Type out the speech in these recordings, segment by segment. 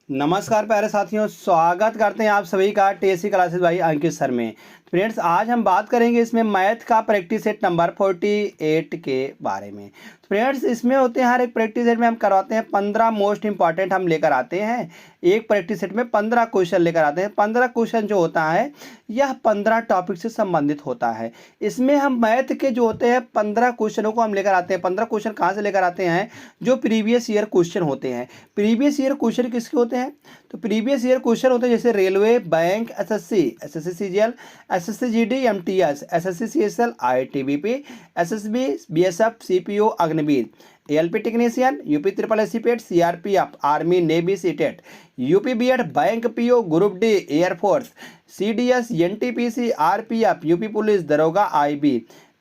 नमस्कार प्यारे साथियों, स्वागत करते हैं आप सभी का टीएससी क्लासेस भाई अंकित सर में। फ्रेंड्स, आज हम बात करेंगे इसमें मैथ का प्रैक्टिस सेट नंबर 48 के बारे में। फ्रेंड्स, इसमें होते हैं हर एक प्रैक्टिस सेट में हम करवाते हैं 15 मोस्ट इंपॉर्टेंट हम लेकर आते हैं। एक प्रैक्टिस सेट में 15 क्वेश्चन लेकर आते हैं। 15 क्वेश्चन जो होता है यह 15 टॉपिक से संबंधित होता है। इसमें हम मैथ के जो होते हैं 15 क्वेश्चनों को हम लेकर आते हैं। 15 क्वेश्चन कहाँ से लेकर आते हैं? जो प्रीवियस ईयर क्वेश्चन होते हैं। प्रीवियस ईयर क्वेश्चन किसके होते हैं? तो प्रीवियस ईयर क्वेश्चन होते हैं जैसे railway, bank, SSC CGL, SSC GD, MTS, SSC CSL, ITBP, SSB, BSF, CPO, Agniveer, ALP technician, UP triple SC PET, CRPF, army, navy, CTET, UP BEd, bank PO, group D, air force, CDS, NTPC, RPF, UP police, दरोगा, IB,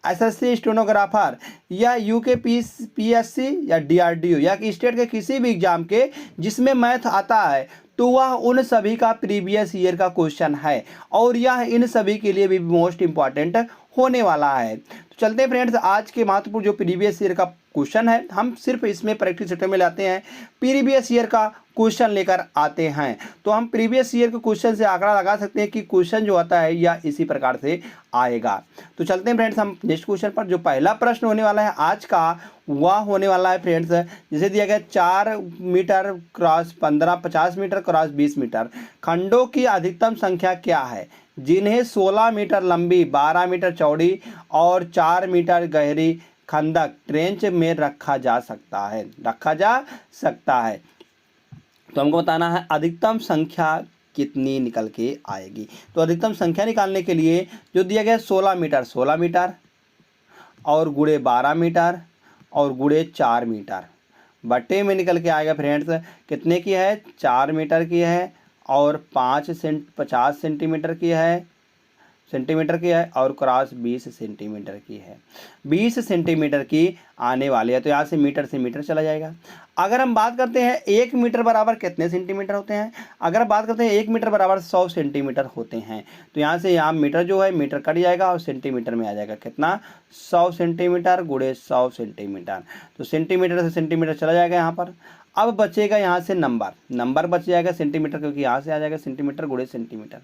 SSC stenographer या UK PSC या DRDO या कि state के किसी भी exam के जिसमें मैथ आता है तो वह उन सभी का प्रीवियस ईयर का क्वेश्चन है और यह इन सभी के लिए भी मोस्ट इंपॉर्टेंट होने वाला है। तो चलते हैं फ्रेंड्स, आज के महत्वपूर्ण जो प्रीवियस ईयर का क्वेश्चन है हम सिर्फ इसमें प्रैक्टिस सेट में लाते हैं, प्रीवियस ईयर का क्वेश्चन लेकर आते हैं। तो हम प्रीवियस ईयर के क्वेश्चन से आंकड़ा लगा सकते हैं कि क्वेश्चन जो आता है या इसी प्रकार से आएगा। तो चलते हैं फ्रेंड्स हम नेक्स्ट क्वेश्चन पर। जो पहला प्रश्न होने वाला है आज का वह होने वाला है फ्रेंड्स, जिसे दिया गया 4 metre cross 15, 50 metre cross 20 metre खंडों की अधिकतम संख्या क्या है जिन्हें 16 मीटर लंबी, 12 मीटर चौड़ी और 4 मीटर गहरी खंदक ट्रेंच में रखा जा सकता है। तो हमको बताना है अधिकतम संख्या कितनी निकल के आएगी। तो अधिकतम संख्या निकालने के लिए जो दिया गया 16 मीटर और गुणे 12 मीटर और गुणे 4 मीटर बटे में निकल के आएगा फ्रेंड्स कितने की है? 4 मीटर की है और 50 सेंटीमीटर की है और क्रॉस 20 सेंटीमीटर की है। 20 सेंटीमीटर की आने वाली है तो यहाँ से मीटर चला जाएगा। अगर हम बात करते हैं 1 मीटर बराबर कितने सेंटीमीटर होते हैं? अगर बात करते हैं 1 मीटर बराबर 100 सेंटीमीटर होते हैं तो यहाँ से यहाँ मीटर जो है मीटर कट जाएगा और सेंटीमीटर में आ जाएगा कितना? 100 सेंटीमीटर गुणे 100 सेंटीमीटर। तो सेंटीमीटर से सेंटीमीटर चला जाएगा यहाँ पर। अब बचेगा यहाँ से नंबर बच जाएगा सेंटीमीटर, क्योंकि यहाँ से आ जाएगा सेंटीमीटर गुणे सेंटीमीटर।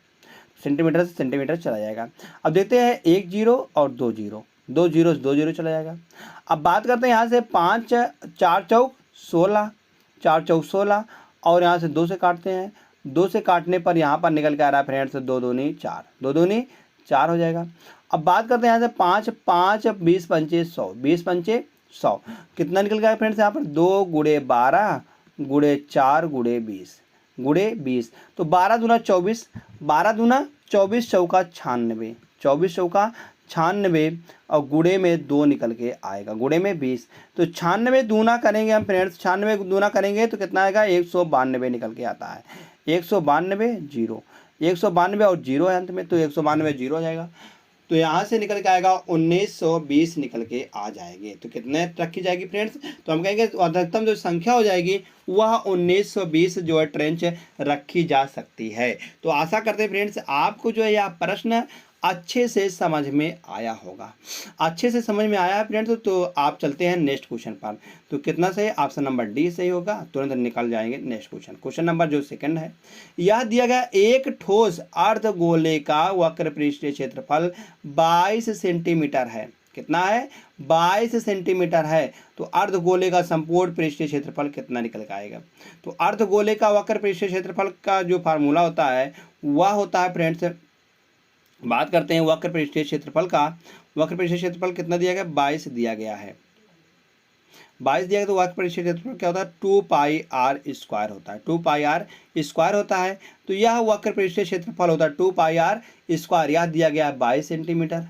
सेंटीमीटर से सेंटीमीटर चला जाएगा। अब देखते हैं 1 जीरो और 2 जीरो, 2 जीरो से 2 जीरो चला जाएगा। अब बात करते हैं यहाँ से 5 4 चौक 16 और यहाँ से 2 से काटते हैं। 2 से काटने पर यहाँ पर निकल के आ रहा है फ्रेंड्स 2 दूनी 4, 2 दूनी 4 हो जाएगा। अब बात करते हैं यहाँ से 5 5 20 पंचे 100, 20 पंचे 100 कितना निकल गया फ्रेंड्स यहाँ पर? 2 गुणे 12 गुणे 4 गुणे 20 तो 12 दूना 24, 12 दूना 24 चौका 96, 24 चौका 96 और गुणे में 2 निकल के आएगा, गुणे में 20। तो 96 दूना करेंगे हम फ्रेंड्स, 96 दूना करेंगे तो कितना आएगा? 192 निकल के आता है। 192 जीरो, 192 और जीरो है अंत में तो 192 जीरो हो जाएगा। तो यहाँ से निकल के आएगा 1920 निकल के आ जाएगी। तो कितने रखी जाएगी फ्रेंड्स? तो हम कहेंगे अधिकतम जो संख्या हो जाएगी वह 1920 जो है ट्रेंच रखी जा सकती है। तो आशा करते हैं फ्रेंड्स आपको जो है यह प्रश्न अच्छे से समझ में आया होगा। अच्छे से समझ में आया है फ्रेंड्स तो आप चलते हैं नेक्स्ट क्वेश्चन पर। तो कितना सही? ऑप्शन नंबर डी सही होगा। तुरंत निकल जाएंगे नेक्स्ट क्वेश्चन। क्वेश्चन नंबर जो सेकंड है, यह दिया गया एक ठोस अर्धगोले का वक्र पृष्ठीय क्षेत्रफल 22 सेंटीमीटर है। कितना है? 22 सेंटीमीटर है। तो अर्धगोले का संपूर्ण पृष्ठीय क्षेत्रफल कितना निकल के आएगा? तो अर्धगोले का वक्र पृष्ठीय क्षेत्रफल का जो फार्मूला होता है वह होता है फ्रेंड्स, बात करते हैं वक्र पृष्ठीय क्षेत्रफल का। वक्र पृष्ठीय क्षेत्रफल कितना दिया गया? 22 दिया गया है। 22 दिया गया तो वक्र पृष्ठीय क्षेत्रफल क्या होता है? 2 पाई आर स्क्वायर होता है। 2 पाई आर स्क्वायर होता है। तो यह वक्र पृष्ठीय क्षेत्रफल होता है 2 पाई आर स्क्वायर। यह दिया गया है 22 सेंटीमीटर।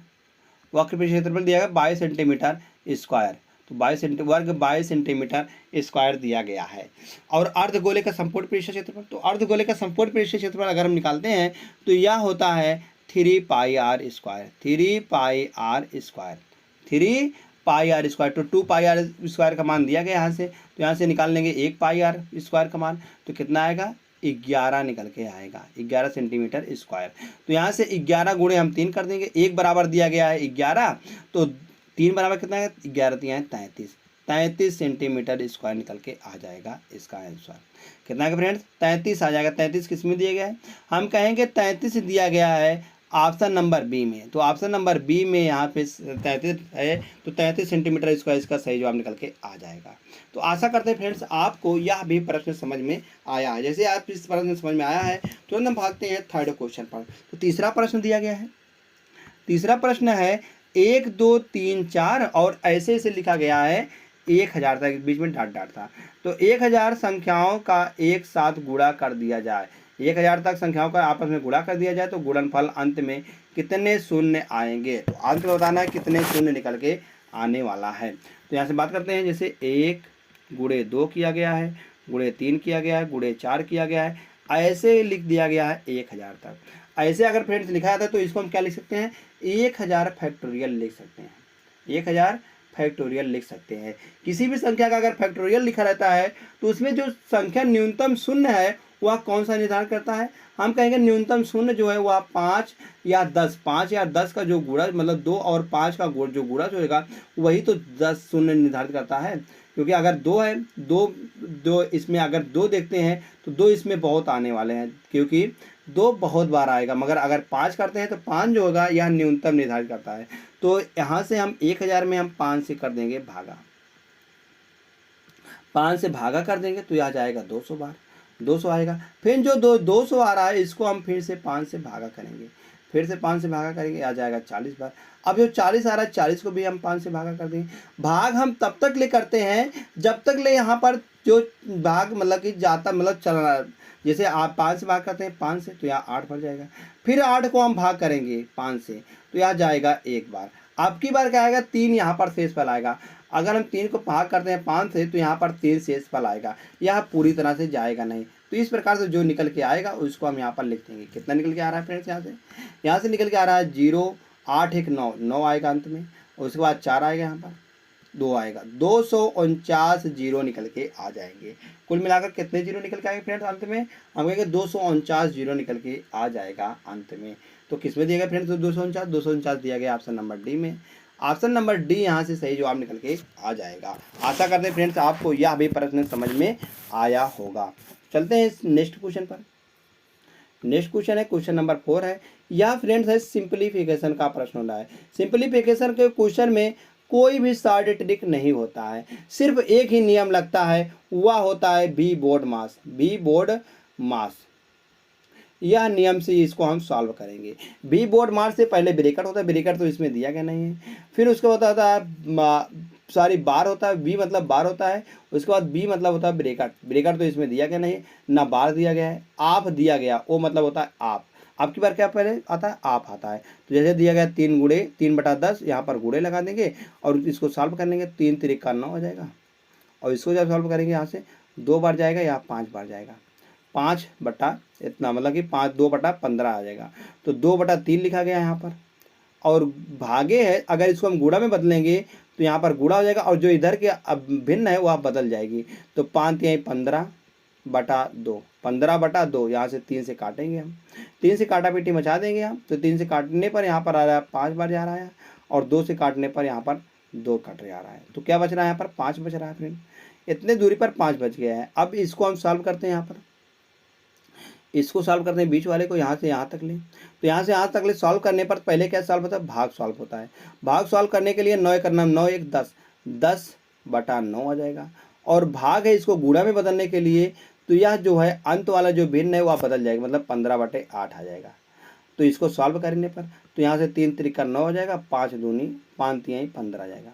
वक्र पृष्ठीय क्षेत्रफल दिया गया 22 सेंटीमीटर स्क्वायर। तो 22 सेंटीमीटर स्क्वायर दिया गया है। और अर्धगोले का संपूर्ण पृष्ठीय क्षेत्रफल, तो अर्धगोले का संपूर्ण पृष्ठीय क्षेत्रफल अगर हम निकालते हैं तो यह होता है 3 pi r square. 3 pi r square, 3 pi r square. तो 2 पाई आर स्क्वायर का मान दिया गया यहाँ से, तो यहाँ से निकाल लेंगे 1 पाई आर स्क्वायर का मान। तो कितना आएगा? 11 निकल के आएगा, 11 सेंटीमीटर स्क्वायर। तो यहाँ से 11 गुणे हम 3 कर देंगे। 1 बराबर दिया गया है 11, तो 3 बराबर कितना है? 11 3 33। 33 सेंटीमीटर स्क्वायर निकल के आ जाएगा इसका आंसर। कितना है फ्रेंड्स? 33 आ जाएगा। 33 किस में दिया गया है? हम कहेंगे 33 दिया गया है ऑप्शन नंबर बी में। तो ऑप्शन नंबर बी में यहाँ पे 33 है, तो 33 सेंटीमीटर स्क्वायर इसका सही जवाब निकल के आ जाएगा। तो आशा करते हैं फ्रेंड्स आपको यह भी प्रश्न समझ में आया है। जैसे आप इस प्रश्न समझ में आया है तो हम भागते हैं थर्ड क्वेश्चन पर। तो तीसरा प्रश्न दिया गया है। तीसरा प्रश्न है 1 2 3 4 और ऐसे ऐसे लिखा गया है 1000 तक, बीच में डॉट डॉट था। तो 1000 संख्याओं का एक साथ गुणा कर दिया जाए, 1000 तक संख्याओं का आपस में गुणा कर दिया जाए तो गुणनफल अंत में कितने शून्य आएंगे। तो अंत में बताना है कितने शून्य निकल के आने वाला है। तो यहाँ से बात करते हैं, जैसे 1 गुणे 2 किया गया है, गुणे 3 किया गया है, गुणे 4 किया गया है, ऐसे लिख दिया गया है 1000 तक। ऐसे अगर फ्रेंड्स लिखा जाता है तो इसको हम क्या लिख सकते हैं? 1000 फैक्टोरियल लिख सकते हैं। 1000 फैक्टोरियल लिख सकते हैं। किसी भी संख्या का अगर फैक्टोरियल लिखा रहता है तो उसमें जो संख्या न्यूनतम शून्य है वह कौन सा निर्धारण करता है? हम कहेंगे न्यूनतम शून्य जो है वह 5 या 10, 5 या 10 का जो गुणा, मतलब 2 और 5 का जो गुणा होगा वही तो 10 शून्य निर्धारित करता है। क्योंकि अगर 2 है, दो इसमें अगर 2 देखते हैं तो 2 इसमें बहुत आने वाले हैं, क्योंकि 2 बहुत बार आएगा। मगर अगर 5 करते हैं तो 5 जो होगा यह न्यूनतम निर्धारित करता है। तो यहाँ से हम 1000 में हम 5 से कर देंगे भागा, 5 से भागा कर देंगे तो यह जाएगा 200 बार, 200 आएगा। फिर जो 200 आ रहा है इसको हम फिर से 5 से भागा करेंगे, फिर से 5 से भागा करेंगे, आ जाएगा 40 बार। अब जो 40 आ रहा है 40 को भी हम 5 से भागा कर देंगे। भाग हम तब तक ले करते हैं जब तक ले यहाँ पर जो भाग मतलब कि जाता, मतलब चल रहा है। जैसे आप 5 से भाग करते हैं 5 से तो यहाँ 8 भर जाएगा, फिर 8 को हम भाग करेंगे 5 से तो यहाँ जाएगा 1 बार। अब की बार क्या आएगा? 3 यहाँ पर शेष फल आएगा। अगर हम 3 को भाग करते हैं 5 से तो यहाँ पर 3 शेष फल आएगा, यह पूरी तरह से जाएगा नहीं। तो इस प्रकार से जो निकल के आएगा उसको हम यहाँ पर लिख देंगे। कितना निकल के आ रहा है फ्रेंड्स? यहाँ से निकल के आ रहा है 0 8 1 9, 9 आएगा अंत में, उसके बाद 4 आएगा, यहाँ पर 2 आएगा, 249 जीरो निकल के आ जाएंगे। कुल मिलाकर कितने जीरो निकल के आएंगे फ्रेंड्स अंत में? हम कहेंगे 249 जीरो निकल के आ जाएगा अंत में। तो किस में दिया गया फ्रेंड्स? 249 दिया गया ऑप्शन नंबर डी में। ऑप्शन नंबर डी यहाँ से सही जवाब निकल के आ जाएगा। आशा करते हैं फ्रेंड्स आपको यह भी प्रश्न समझ में आया होगा। चलते हैं नेक्स्ट क्वेश्चन पर। नेक्स्ट क्वेश्चन है क्वेश्चन नंबर 4 है। यह फ्रेंड्स है सिंपलीफिकेशन का प्रश्न होना है। सिंपलीफिकेशन के क्वेश्चन में कोई भी शॉर्ट ट्रिक नहीं होता है, सिर्फ एक ही नियम लगता है, वह होता है बी बोर्ड मास। बी बोर्ड मास, यह नियम से इसको हम सॉल्व करेंगे। बी बोर्ड मास से पहले ब्रेकेट होता है, ब्रेकेट तो इसमें दिया गया नहीं है। फिर उसके बाद होता है बार होता है, बी मतलब बार होता है। उसके बाद बी मतलब होता है ब्रेकेट, ब्रेकेट तो इसमें दिया गया नहीं, ना बार दिया गया है। आप दिया गया, वो मतलब होता है आप। आपकी बार क्या पहले आता है? आप आता है। तो जैसे दिया गया 3 गुणे 3/10, यहाँ पर गुणे लगा देंगे और इसको सॉल्व कर लेंगे। 3 3 का 9 हो जाएगा, और इसको जब सॉल्व करेंगे यहाँ से 2 बार जाएगा, यहाँ 5 बार जाएगा। 5 बटा इतना मतलब कि 2/15 आ जाएगा। तो 2/3 लिखा गया यहाँ पर, और भागे है, अगर इसको हम गुणा में बदलेंगे तो यहाँ पर गुणा हो जाएगा, और जो इधर के अब भिन्न है वह बदल जाएगी। तो 5 3 15/2, 15/2, यहाँ से 3 से काटेंगे हम, 3 से काटा पीटी मचा देंगे हम। तो 3 से काटने पर यहाँ पर आ रहा है 5 बार जा रहा है, और 2 से काटने पर यहाँ पर 2 कट जा रहा है। तो क्या बच रहा है? यहाँ पर 5 बच रहा है फ्रेंड। इतने दूरी पर 5 बच गया है। अब इसको हम सॉल्व करते हैं। यहाँ पर इसको सॉल्व करते हैं, बीच वाले को यहाँ से यहाँ तक लें। तो यहाँ से यहाँ तक ले सॉल्व करने पर पहले क्या सॉल्व होता है? भाग सॉल्व होता है। भाग सॉल्व करने के लिए 9 करना, 9 1 10, 10/9 आ जाएगा। और भाग है, इसको गुणा में बदलने के लिए तो यह जो है अंत वाला जो भिन्न है वह बदल जाएगा, मतलब 15/8 आ जाएगा। तो इसको सॉल्व करने पर तो यहाँ से 3 3 का 9 हो जाएगा, 5 दूनी 5 3 15 आ जाएगा।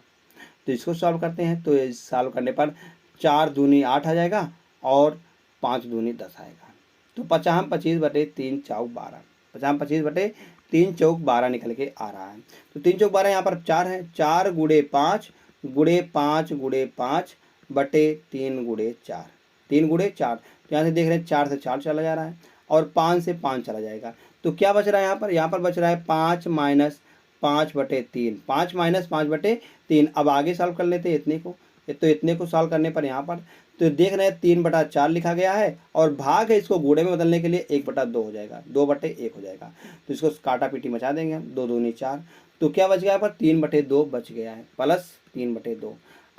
तो इसको सॉल्व करते हैं, तो सॉल्व करने पर 4 दूनी 8 आ जाएगा, और 5 दूनी 10 आएगा। तो 50 25/3 चौक 12, 50 25/3 चौक 12 निकल के आ रहा है। तो 3 चौक 12 यहाँ पर 4 है, 4 गुणे 5 गुणे 5 गुणे 5/3 गुणे 4, 3 गुणे 4। तो यहाँ से देख रहे हैं 4 से 4 चला जा रहा है, और 5 से 5 चला जाएगा। तो क्या बच रहा है यहाँ पर? यहाँ पर बच रहा है 5 - 5/3, 5 - 5/3। अब आगे सॉल्व कर लेते हैं इतने को। तो इतने को सॉल्व करने पर यहाँ पर तो देख रहे हैं 3/4 लिखा गया है, और भाग है, इसको गुणे में बदलने के लिए 1/2 हो जाएगा, 2/1 हो जाएगा। तो इसको काटा पीटी मचा देंगे हम, 2 दूनी 4। तो क्या बच गया? यहाँ पर 3/2 बच गया है, प्लस 3/2।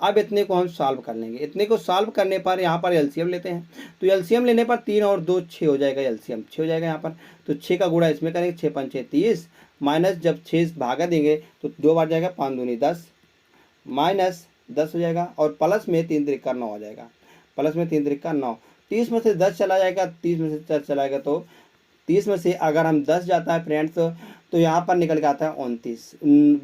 अब इतने को हम सॉल्व कर लेंगे। इतने को सॉल्व करने पर यहाँ पर एलसीएम लेते हैं, तो एलसीएम लेने पर 3 और 2 6 हो जाएगा, एलसीएम 6 हो जाएगा यहाँ पर। तो 6 का गुणा इसमें करेंगे, 6 पंचे 30 माइनस जब 6 भागा देंगे तो 2 बार जाएगा, 5 दूनी 10 माइनस 10 हो जाएगा, और प्लस में 3 त्रिका 9 हो जाएगा, प्लस में 3 त्रिका 9। 30 में से 10 चला जाएगा, 30 में से 10 चला जाएगा, तो 30 में से अगर हम 10 जाता है फ्रेंड्स तो यहाँ पर निकल के आता है 29।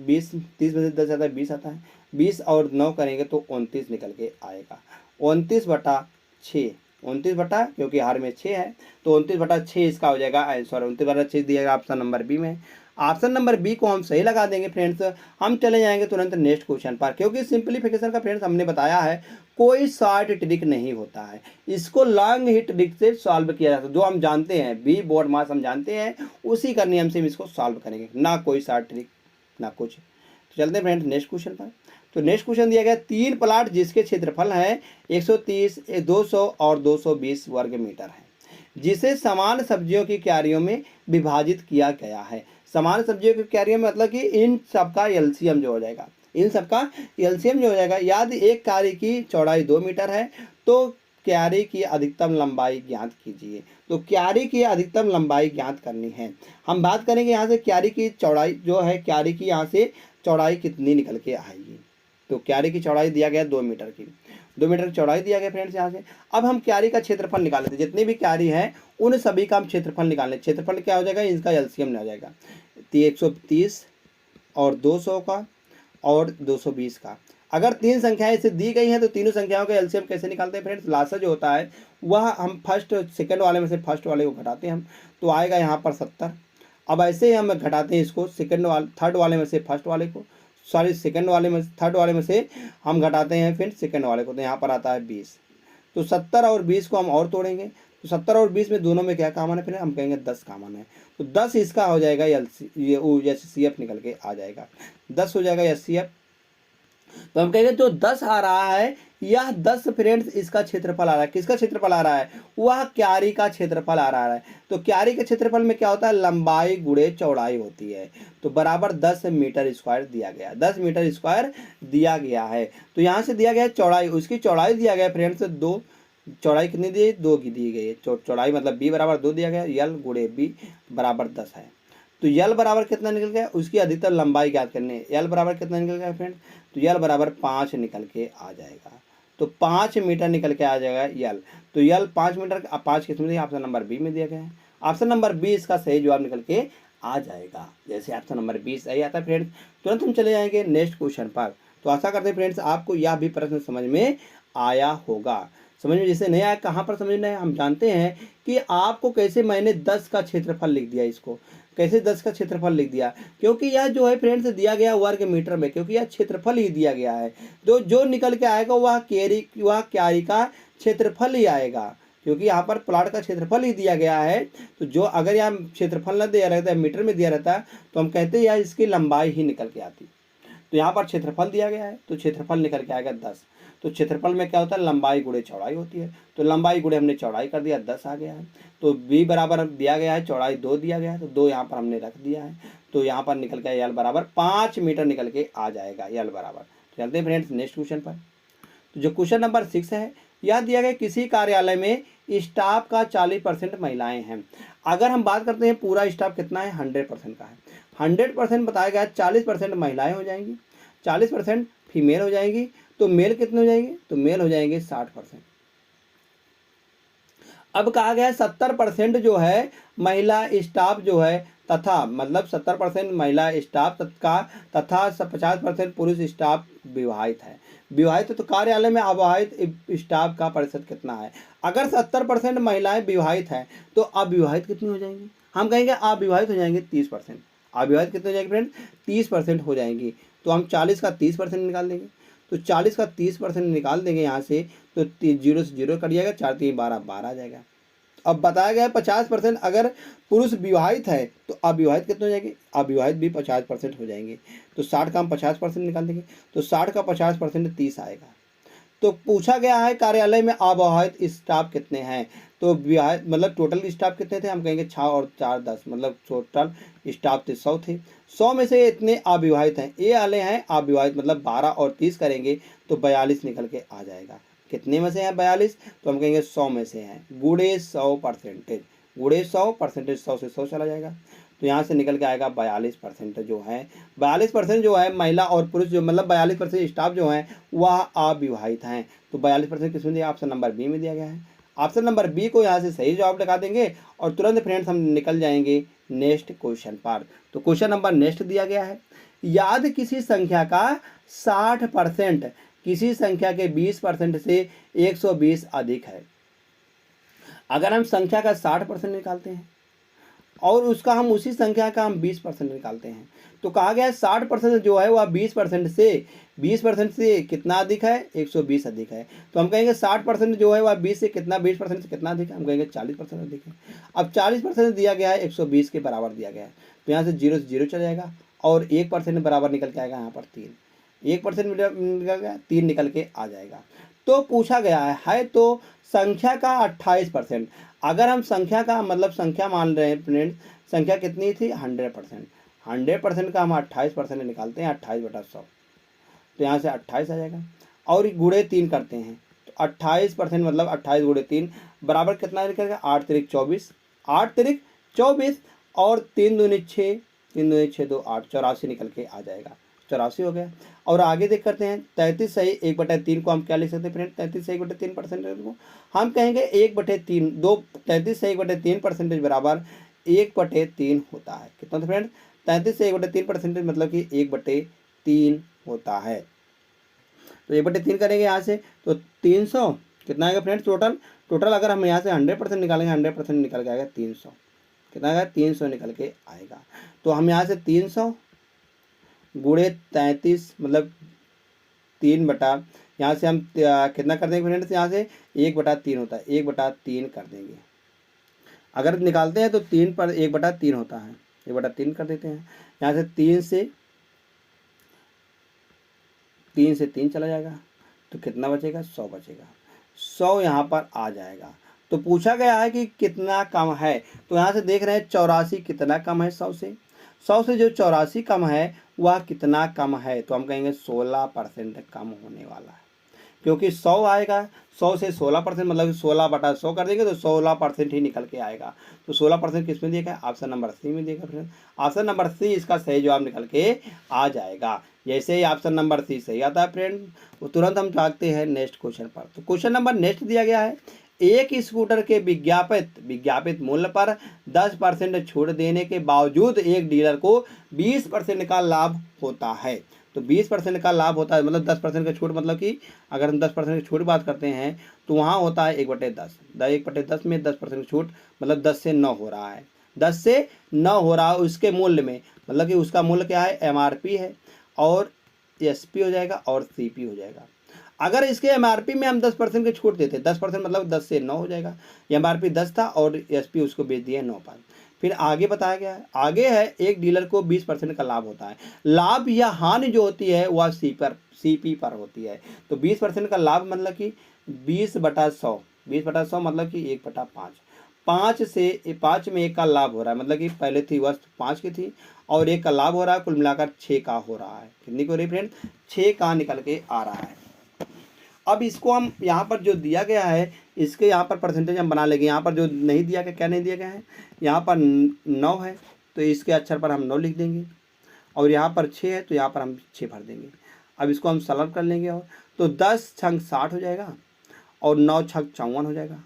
20 30 में से 10 जाता है 20 आता है, 20 और 9 करेंगे तो 29 निकल के आएगा। 29/6, 29 बटा, क्योंकि हर में 6 है तो 29/6 इसका हो जाएगा आंसर। 29/6 दिएगा ऑप्शन नंबर बी में। ऑप्शन नंबर बी को हम सही लगा देंगे फ्रेंड्स। हम चले जाएंगे तुरंत नेक्स्ट क्वेश्चन पर, क्योंकि सिंप्लीफिकेशन का फ्रेंड्स हमने बताया है कोई शॉर्ट ट्रिक नहीं होता है, इसको लॉन्ग ही ट्रिक से सॉल्व किया जाता है। जो हम जानते हैं बी बोर्ड मास हम जानते हैं, उसी का नियम से हम इसको सॉल्व करेंगे, ना कोई शॉर्ट ट्रिक ना कुछ। तो चलते हैं फ्रेंड्स नेक्स्ट क्वेश्चन पर। तो नेक्स्ट क्वेश्चन दिया गया 3 प्लाट जिसके क्षेत्रफल है 130, 200 और 220 वर्ग मीटर है, जिसे समान सब्जियों की क्यारियों में विभाजित किया गया है। समान सब्जियों की क्यारियों में मतलब कि इन सबका एलसीएम जो हो जाएगा, इन सबका एलसीएम जो हो जाएगा। यदि एक क्यारी की चौड़ाई 2 मीटर है तो क्यारी की अधिकतम लंबाई ज्ञात कीजिए। तो क्यारी की अधिकतम लंबाई ज्ञात करनी है। हम बात करेंगे यहाँ से क्यारी की चौड़ाई जो है, क्यारी की यहाँ से चौड़ाई कितनी निकल के आएगी। तो क्यारी की चौड़ाई दिया गया 2 मीटर की, 2 मीटर की चौड़ाई दिया गया फ्रेंड्स यहाँ से। अब हम क्यारी का क्षेत्रफल निकाल लेते हैं, जितनी भी क्यारी है उन सभी का हम क्षेत्रफल निकाल लें। क्षेत्रफल क्या हो जाएगा, इसका एलसीएम हो जाएगा 130 और 200 का और 220 का। अगर 3 संख्याएं इसे दी गई हैं तो तीनों संख्याओं का एलसीएम कैसे निकालते हैं फ्रेंड्स। लासा जो होता है वह हम फर्स्ट सेकंड वाले में से फर्स्ट वाले को घटाते हैं हम, तो आएगा यहाँ पर 70। अब ऐसे ही हम घटाते हैं इसको थर्ड वाले में से फर्स्ट वाले को, सॉरी सेकंड वाले में थर्ड वाले में से हम घटाते हैं फिर सेकंड वाले को, तो यहाँ पर आता है 20। तो 70 और 20 को हम और तोड़ेंगे, तो 70 और 20 में दोनों में क्या कॉमन है, फिर हम कहेंगे 10 कॉमन है, तो 10 इसका हो जाएगा एचसीएफ निकल के आ जाएगा, 10 हो जाएगा एचसीएफ। तो हम कहेंगे जो 10 आ रहा है यह 10 फ्रेंड्स इसका क्षेत्रफल आ रहा है। किसका क्षेत्रफल आ रहा है, वह क्यारी का क्षेत्रफल आ रहा है। तो क्यारी के क्षेत्रफल में क्या होता है, लंबाई गुणे चौड़ाई होती है, तो बराबर 10 मीटर स्क्वायर दिया गया, 10 मीटर स्क्वायर दिया गया है। तो यहाँ से दिया गया चौड़ाई, उसकी चौड़ाई दिया गया फ्रेंड्स 2, चौड़ाई कितनी दी, 2 की दी गई है। चौड़ाई मतलब बी बराबर 2 दिया गया, यल गुणे बी बराबर 10 है। तो यल बराबर कितना निकल गया, उसकी अधिकतम लंबाई ज्ञात करनी है। यल बराबर कितना निकल गया फ्रेंड, तो यल बराबर 5 निकल के आ जाएगा, तो 5 मीटर निकल के आ जाएगा यल। तो यल 5 मीटर, 5 किस में दिया, ऑप्शन नंबर बी में दिया गया है। ऑप्शन नंबर बी इसका सही जवाब निकल के आ जाएगा। जैसे ऑप्शन नंबर बी सही आता है फ्रेंड्स, तुरंत हम चले जाएंगे नेक्स्ट क्वेश्चन पर। तो आशा करते हैं फ्रेंड्स आपको यह भी प्रश्न समझ में आया होगा। समझ में जैसे नहीं आया, कहाँ पर समझना है, हम जानते हैं कि आपको कैसे मैंने 10 का क्षेत्रफल लिख दिया, इसको कैसे 10 का क्षेत्रफल लिख दिया, क्योंकि यह जो है फ्रेंड्स दिया गया वर्ग मीटर में, क्योंकि यह क्षेत्रफल ही दिया गया है। तो जो निकल के आएगा वह क्यारी का क्षेत्रफल ही आएगा, क्योंकि यहाँ पर प्लाट का क्षेत्रफल ही दिया गया है। तो जो अगर यहाँ क्षेत्रफल न दिया रहता है, मीटर में दिया रहता है, तो हम कहते हैं यार इसकी लंबाई ही निकल के आती। तो यहाँ पर क्षेत्रफल दिया गया है तो क्षेत्रफल निकल के आएगा 10। तो क्षेत्रफल में क्या होता है, लंबाई गुणे चौड़ाई होती है, तो लंबाई गुणे हमने चौड़ाई कर दिया, 10 आ गया है। तो बी बराबर दिया गया है, चौड़ाई 2 दिया गया है, तो 2 यहाँ पर हमने रख दिया है, तो यहाँ पर निकल के यल बराबर 5 मीटर निकल के आ जाएगा, यल बराबर। चलते हैं फ्रेंड्स नेक्स्ट क्वेश्चन पर। तो जो क्वेश्चन नंबर 6 है, यह दिया गया किसी कार्यालय में स्टाफ का 40% महिलाएं हैं। अगर हम बात करते हैं पूरा स्टाफ कितना है, 100% का है, 100% बताया गया, 40% महिलाएं हो जाएंगी, 40% फीमेल हो जाएगी। तो मेल कितने हो जाएंगे, तो मेल हो जाएंगे 60%। अब कहा गया 70% जो है महिला स्टाफ जो है, तथा मतलब 70% महिला स्टाफ तथा 50% पुरुष स्टाफ विवाहित है। विवाहित तो कार्यालय में अविवाहित स्टाफ का प्रतिशत कितना है। अगर 70% महिलाएं विवाहित हैं तो अविवाहित कितनी हो जाएंगी, हम कहेंगे अविवाहित हो जाएंगे 30%। अविवाहित कितने हो जाएंगे फ्रेंड, 30% हो जाएंगी। तो हम 40 का 30% निकाल देंगे, तो 40 का 30% निकाल देंगे यहाँ से, तो 0 से 0 कट जाएगा, 4 3 12 12 आ जाएगा। अब बताया गया है 50% अगर पुरुष विवाहित है तो अविवाहित कितने हो जाएंगे, अविवाहित भी 50% हो जाएंगे। तो 60 का हम 50% निकाल देंगे, तो 60 का 50% 30 आएगा। तो पूछा गया है कार्यालय में अविवाहित स्टाफ कितने हैं, तो मतलब टोटल स्टाफ कितने थे, हम कहेंगे 6 और 4 10, मतलब टोटल स्टाफ थे 100 थे। 100 में से इतने अविवाहित हैं, ये वाले हैं अविवाहित, मतलब 12 और 30 करेंगे तो 42 निकल के आ जाएगा। कितने में से हैं 42, तो हम कहेंगे 100 में से हैं, गुणे 100 परसेंटेज, गुणे 100 परसेंटेज, 100 से 100 चला जाएगा, तो यहाँ से निकल के आएगा 42% जो है, 42% जो है महिला और पुरुष जो, मतलब 42% स्टाफ जो है वह अविवाहित हैं। तो 42% किसमें दिया, ऑप्शन नंबर बी में दिया गया है। ऑप्शन नंबर बी को यहाँ से सही जवाब लगा देंगे और तुरंत फ्रेंड्स हम निकल जाएंगे नेक्स्ट क्वेश्चन पर। तो क्वेश्चन नंबर नेक्स्ट दिया गया है, याद किसी संख्या का 60% किसी संख्या के 20% से 120 अधिक है। अगर हम संख्या का 60% निकालते हैं और उसका हम उसी संख्या का हम 20% निकालते हैं, तो कहा गया है 60% जो है वह 20% से कितना अधिक है, 120 अधिक है। तो हम कहेंगे 60% जो है वह 20 से कितना, 20% से कितना अधिक है, हम कहेंगे 40% अधिक है। अब 40% दिया गया है, 120 के बराबर दिया गया है, तो यहाँ से 0 से 0 चला जाएगा और 1% बराबर निकल के आएगा यहाँ पर 3, 1% निकल गया, 3 निकल के आ जाएगा। तो पूछा गया है तो संख्या का 28%, अगर हम संख्या का मतलब संख्या मान रहे हैं फ्रेंड्स, संख्या कितनी थी 100%, 100% का हम 28% निकालते हैं, 28/100, तो यहाँ से 28 आ जाएगा और गुणे 3 करते हैं, तो 28% मतलब 28 गुणे 3 बराबर कितना निकलेगा, 8 त्रिक 24, 8 त्रिक 24 और 3 दूनी 6, 3 दूनी 6 2 8, 84 निकल के आ जाएगा, 84 हो गया। और आगे देख करते हैं 33 सही 1/3 को हम क्या लिख सकते हैं फ्रेंड, 33 सही 1/3% को हम कहेंगे 1/3, 33 सही 1/3% बराबर 1/3 होता है। कितना था फ्रेंड, 33 से 1/3% मतलब कि 1/3 होता है। तो 1/3 करेंगे यहाँ से तो 300 कितना आएगा फ्रेंड्स, टोटल अगर हम यहाँ से 100% निकालेंगे, 100% निकल के आएगा 300, कितना आएगा 300 निकल के आएगा। तो हम यहाँ से 300 गुणे 33 मतलब 3 बटा, यहाँ से हम कितना कर देंगे फ्रेंड्स, यहाँ से 1/3 होता है, 1/3 कर देंगे। अगर निकालते हैं तो 3 पर 1/3 होता है, 1/3 कर देते हैं। यहाँ से 3 से 3 चला जाएगा तो कितना बचेगा, 100 बचेगा, 100 यहाँ पर आ जाएगा। तो पूछा गया है कि कितना कम है, तो यहाँ से देख रहे हैं 84 कितना कम है 100 से, 100 से जो 84 कम है वह कितना कम है, तो हम कहेंगे 16% कम होने वाला है, क्योंकि 100 आएगा, 100 से 16% मतलब 16/100 कर देंगे तो 16% ही निकल के आएगा। तो 16% किस में दिया है, ऑप्शन नंबर सी में दिया फ्रेंड, ऑप्शन नंबर सी इसका सही जवाब निकल के आ जाएगा। जैसे ही ऑप्शन नंबर सी सही आता है फ्रेंड, वो तुरंत हम भागते हैं नेक्स्ट क्वेश्चन पर। तो क्वेश्चन नंबर नेक्स्ट दिया गया है, एक स्कूटर के विज्ञापित मूल्य पर 10% छूट देने के बावजूद एक डीलर को 20% का लाभ होता है। तो 20% का लाभ होता है मतलब 10% का छूट, मतलब कि अगर हम 10% की छूट बात करते हैं तो वहाँ होता है 1/10, 1/10 में 10% छूट मतलब 10 से 9 हो रहा है, 10 से 9 हो रहा है उसके मूल्य में, मतलब कि उसका मूल्य क्या है, MRP है और SP हो जाएगा और CP हो जाएगा। अगर इसके MRP में हम 10% की छूट देते, 10% मतलब 10 से 9 हो जाएगा, MRP 10 था और SP उसको बेच दिया 9 पर। फिर आगे बताया गया है, आगे है एक डीलर को 20% का लाभ होता है, लाभ या हानि जो होती है वह CP पर होती है। तो 20% का लाभ मतलब कि 20/100, 20/100 मतलब कि 1/5, 5 में 1 का लाभ हो रहा है, मतलब कि पहले थी वस्तु 5 की थी और 1 का लाभ हो रहा है, कुल मिलाकर 6 का हो रहा है। कितनी को फ्रेंड, 6 का निकल के आ रहा है। अब इसको हम यहाँ पर जो दिया गया है इसके यहाँ पर परसेंटेज हम बना लेंगे, यहाँ पर जो नहीं दिया गया, क्या नहीं दिया गया है, यहाँ पर 9 है तो इसके अक्षर पर हम 9 लिख देंगे और यहाँ पर 6 है तो यहाँ पर हम 6 भर देंगे। अब इसको हम सरल कर लेंगे और तो 10 छंग 60 हो जाएगा और 9 छंग 54 हो जाएगा,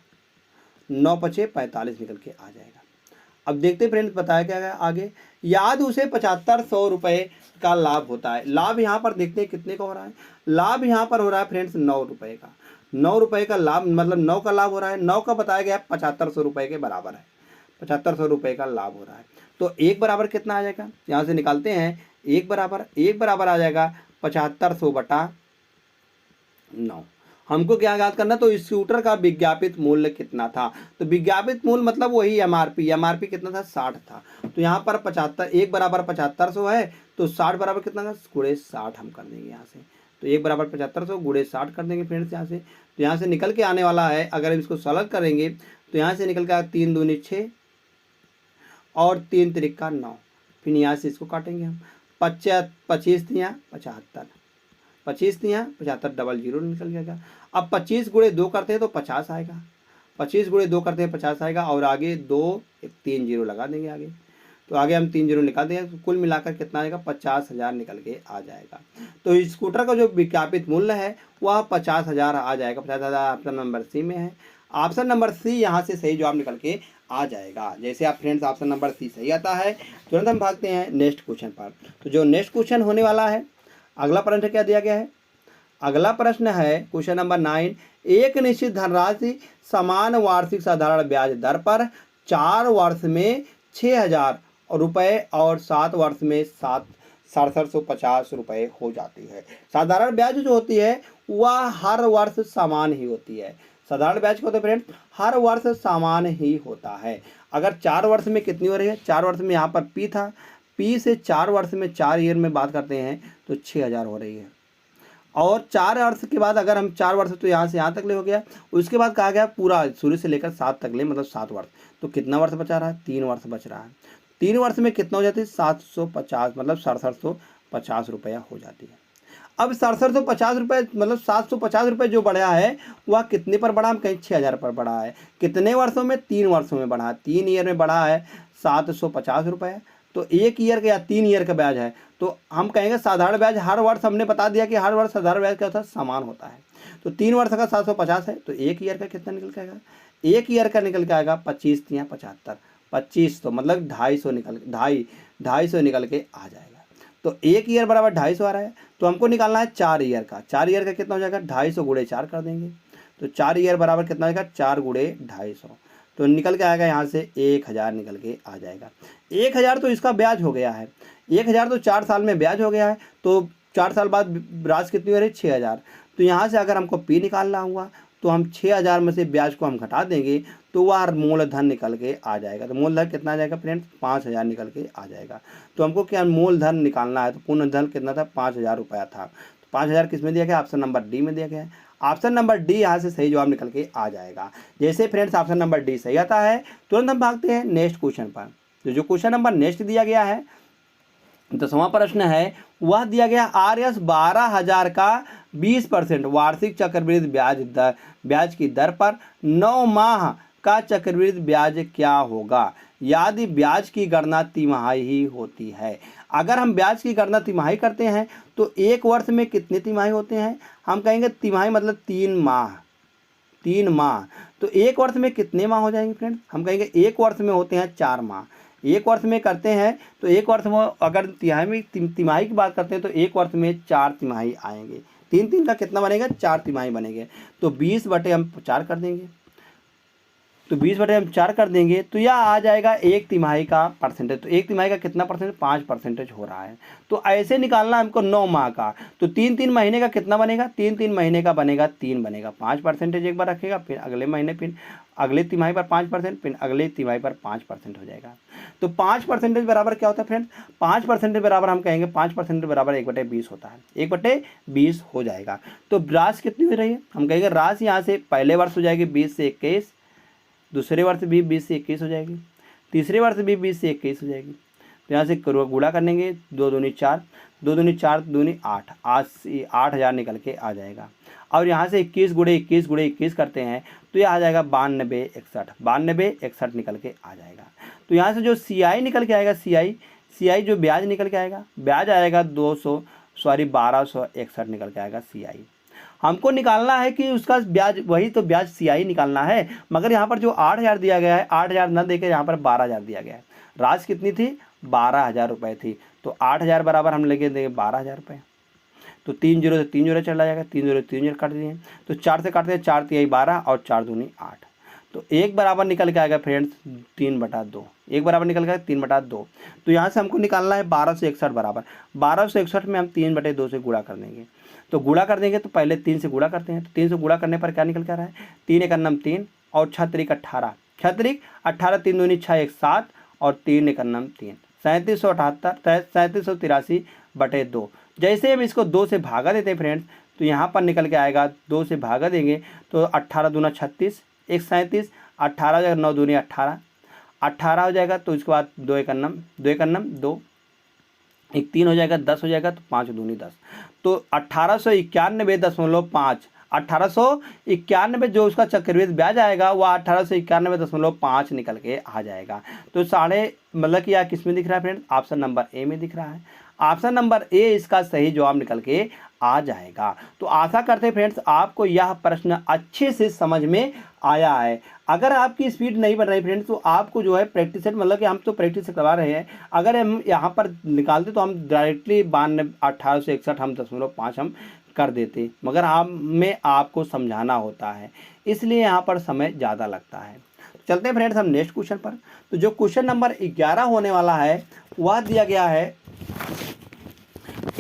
9 पचे 45 निकल के आ जाएगा। अब देखते फ्रेंड्स बताया क्या है आगे, याद उसे 7500 रुपये का लाभ होता है। लाभ यहाँ पर देखते हैं कितने का हो रहा है, लाभ यहाँ पर हो रहा है फ्रेंड्स 9 रुपये का, 9 रुपये का लाभ मतलब 9 का लाभ हो रहा है, 9 का बताया गया है 7500 रुपये के बराबर है, 7500 रुपये का लाभ हो रहा है। तो 1 बराबर कितना आ जाएगा, यहाँ से निकालते हैं 1 बराबर आ जाएगा 7500/9। हमको क्या याद करना, तो स्कूटर का विज्ञापित मूल्य कितना था, तो विज्ञापित मूल्य मतलब वही MRP कितना था 60 था, तो यहाँ पर 1 बराबर 7500 है तो 60 बराबर कितना था गुणे 60 हम कर देंगे यहाँ से, तो 1 बराबर 7500 गुणे 60 कर देंगे फ्रेंड्स यहाँ से। तो यहाँ से निकल के आने वाला है, अगर हम इसको सरल करेंगे तो यहाँ से निकल के आएगा 3 दूनी 6 और 3 तिरिका 9। फिर यहाँ से इसको काटेंगे हम। 25 तियाँ 75, 25 तियाँ 75, डबल जीरो निकल जाएगा। अब 25 गुणे 2 करते हैं तो 50 आएगा, 25 गुणे 2 करते हैं 50 आएगा, और आगे 2 3 जीरो लगा देंगे आगे, तो आगे हम 3 जीरो निकाल देंगे, तो कुल मिलाकर कितना आएगा 50,000 निकल के आ जाएगा। तो स्कूटर का जो विज्ञापित मूल्य है वह 50,000 आ जाएगा। 50,000 ऑप्शन नंबर सी में है। ऑप्शन नंबर सी यहाँ से सही जवाब निकल के आ जाएगा। जैसे आप फ्रेंड्स ऑप्शन नंबर सी सही आता है, तुरंत हम भागते हैं नेक्स्ट क्वेश्चन पर। तो जो नेक्स्ट क्वेश्चन होने वाला है, अगला प्रश्न क्या दिया गया है? अगला प्रश्न है क्वेश्चन नंबर 9। एक निश्चित धनराशि समान वार्षिक साधारण ब्याज दर पर 4 वर्ष में 6,000 रुपये और 7 वर्ष में 6750 रुपये हो जाती है। साधारण ब्याज जो होती है वह हर वर्ष समान ही होती है। साधारण ब्याज क्या होता है फ्रेंड्स? हर वर्ष समान ही होता है। अगर 4 वर्ष में कितनी हो रही है? 4 वर्ष में यहाँ पर पी था, पी से 4 वर्ष में 4 ईयर में बात करते हैं तो 6,000 हो रही है। और 4 वर्ष के बाद अगर हम 4 वर्ष तो यहाँ से यहाँ तक ले हो गया, उसके बाद कहा गया पूरा शुरू से लेकर 7 तक ले, मतलब 7 वर्ष। तो कितना वर्ष बचा रहा है? 3 वर्ष बच रहा है। 3 वर्ष में कितना हो जाती है? 750, मतलब 6750 रुपया हो जाती है। अब 6750 रुपये मतलब 750 रुपये जो बढ़ा है वह कितने पर बढ़ा? हम कहीं 6,000 पर बढ़ा है। कितने वर्षों में? 3 वर्षों में बढ़ा है। 3 ईयर में बढ़ा है 750 रुपये। तो 1 ईयर का या 3 ईयर का ब्याज है, तो हम कहेंगे साधारण ब्याज हर वर्ष, हमने बता दिया कि हर वर्ष साधारण ब्याज क्या होता है? समान होता है। तो 3 वर्ष का 750 है, तो 1 ईयर का कितना निकल के आएगा? 1 ईयर का निकल के आएगा 25 तियाँ 75, 25 तो मतलब 250 निकल के आ जाएगा। तो 1 ईयर बराबर 250 आ रहा है, तो हमको निकालना है 4 ईयर का। 4 ईयर का कितना हो जाएगा? 250 गुणे 4 कर देंगे, तो 4 ईयर बराबर कितना आएगा? 4 गुणे 250, तो निकल के आएगा यहाँ से 1,000 निकल के आ जाएगा। 1,000 तो इसका ब्याज हो गया है, 1,000 तो 4 साल में ब्याज हो गया है, तो 4 साल बाद राशि कितनी हो रही है? 6,000। तो यहाँ से अगर हमको पी निकालना हुआ तो हम 6,000 में से ब्याज को हम घटा देंगे तो वह मूलधन निकल के आ जाएगा। तो मूलधन कितना आ जाएगा फ्रेंड्स? 5,000 निकल के आ जाएगा। तो हमको क्या मूलधन निकालना है, तो पूर्ण धन कितना था? 5,000 रुपया था। तो 5,000 किस में दिया गया? ऑप्शन नंबर डी में दिया गया है। ऑप्शन नंबर डी यहाँ से सही जवाब निकल के आ जाएगा। जैसे फ्रेंड्स ऑप्शन नंबर डी सही आता है, तुरंत हम भागते हैं नेक्स्ट क्वेश्चन पर। तो जो क्वेश्चन नंबर नेक्स्ट दिया गया है, 10वां प्रश्न है, वह दिया गया RS 12,000 का 20% वार्षिक चक्रवृद्धि ब्याज की दर पर 9 माह का चक्रवृद्धि ब्याज क्या होगा यदि ब्याज की गणना तिमाही ही होती है। अगर हम ब्याज की गणना तिमाही करते हैं तो 1 वर्ष में कितने तिमाही होते हैं? हम कहेंगे तिमाही मतलब 3 माह। 3 माह तो 1 वर्ष में कितने माह हो जाएंगे फ्रेंड्स? हम कहेंगे 1 वर्ष में होते हैं 4 माह। 1 वर्ष में करते हैं तो 1 वर्ष में अगर तिमाही की बात करते हैं तो 1 वर्ष में 4 तिमाही आएंगे। 3 का कितना बनेगा? 4 तिमाही बनेंगे। तो 20 बटे हम 4 कर देंगे, तो 20 बटे हम 4 कर देंगे तो यह आ जाएगा 1 तिमाही का परसेंटेज। तो 1 तिमाही का कितना परसेंटेज? 5% हो रहा है। तो ऐसे निकालना हमको 9 माह का। तो 3 महीने का कितना बनेगा? 3 महीने का बनेगा 3 बनेगा। 5% एक बार रखेगा, फिर अगले महीने, फिर अगले तिमाही पर 5%, फिर अगले तिमाही पर 5% हो जाएगा। तो 5% बराबर क्या होता है फ्रेंड्स? 5% बराबर हम कहेंगे 5% बराबर 1/20 होता है। 1/20 हो जाएगा। तो राशि कितनी हो रही है? हम कहेंगे राशि यहाँ से पहले वर्ष हो जाएगी 20 से 21, दूसरे वर्ष भी 20 से 21 हो जाएगी, तीसरे वर्ष भी 20 से 21 हो जाएगी। तो यहाँ से गुणा कर लेंगे, 2 दूनी 4, 2 दूनी 4 दूनी 8, 8,000 निकल के आ जाएगा। और यहाँ से 21 गुणे 21 करते हैं तो यह आ जाएगा 92 61 निकल के आ जाएगा। तो यहाँ से जो CI निकल के आएगा, CI जो ब्याज निकल के आएगा, ब्याज आएगा 1261 निकल के आएगा CI। हमको निकालना है कि उसका ब्याज, वही तो ब्याज CI निकालना है, मगर यहाँ पर जो 8,000 दिया गया है, 8,000 न देकर यहाँ पर 12,000 दिया गया है। राशि कितनी थी? 12,000 रुपये थी। तो 8,000 बराबर हम लेके देंगे 12,000 रुपये। तो 3 जीरो से 3 जीरो चला जाएगा, 3 जीरो काट दिए। तो 4 से काटते हैं, 4 तिहाई 12 और 4 दूनी 8। तो 1 बराबर निकल के आएगा फ्रेंड्स 3/2। 1 बराबर निकल गया 3/2। तो यहाँ से हमको निकालना है 1261 बराबर। 1261 में हम 3/2 से गुणा कर देंगे। तो गुणा कर देंगे तो पहले 3 से गुणा करते हैं। तो 3 से गुणा करने पर क्या निकल कर रहा है? 3 × 9 3 और 6 × 18, 18 3 दूनी 6 1 7 और 3 × 9 3, 3783/2। जैसे हम इसको 2 से भागा देते हैं फ्रेंड्स, तो यहाँ पर निकल के आएगा 2 से भागा देंगे तो 18 दूना 36, 1 37, 18 हो जाएगा, 9 दूनी 18, 18 हो जाएगा तो इसके बाद 2 एक अन्नम, 2 एक अन्नम 2, एक 3 हो जाएगा, 10 हो जाएगा तो 5 दूनी 10, तो 1891.5, 1891 जो उसका चक्रवृद्धि ब्याज आएगा वह 1891.5 निकल के आ जाएगा। तो मतलब कि यह किस में दिख रहा है फ्रेंड्स, ऑप्शन नंबर ए में दिख रहा है। ऑप्शन नंबर ए इसका सही जवाब निकल के आ जाएगा। तो आशा करते हैं फ्रेंड्स आपको यह प्रश्न अच्छे से समझ में आया है। अगर आपकी स्पीड नहीं बढ़ रही फ्रेंड्स तो आपको जो है प्रैक्टिस सेट, मतलब कि हम तो प्रैक्टिस करवा रहे हैं, अगर हम यहाँ पर निकालते तो हम डायरेक्टली 1861 हम 0.5 हम कर देते, मगर हमें आपको समझाना होता है, इसलिए यहाँ पर समय ज़्यादा लगता है। चलते हैं फ्रेंड्स हम नेक्स्ट क्वेश्चन पर। तो जो क्वेश्चन नंबर 11 होने वाला है वह दिया गया है,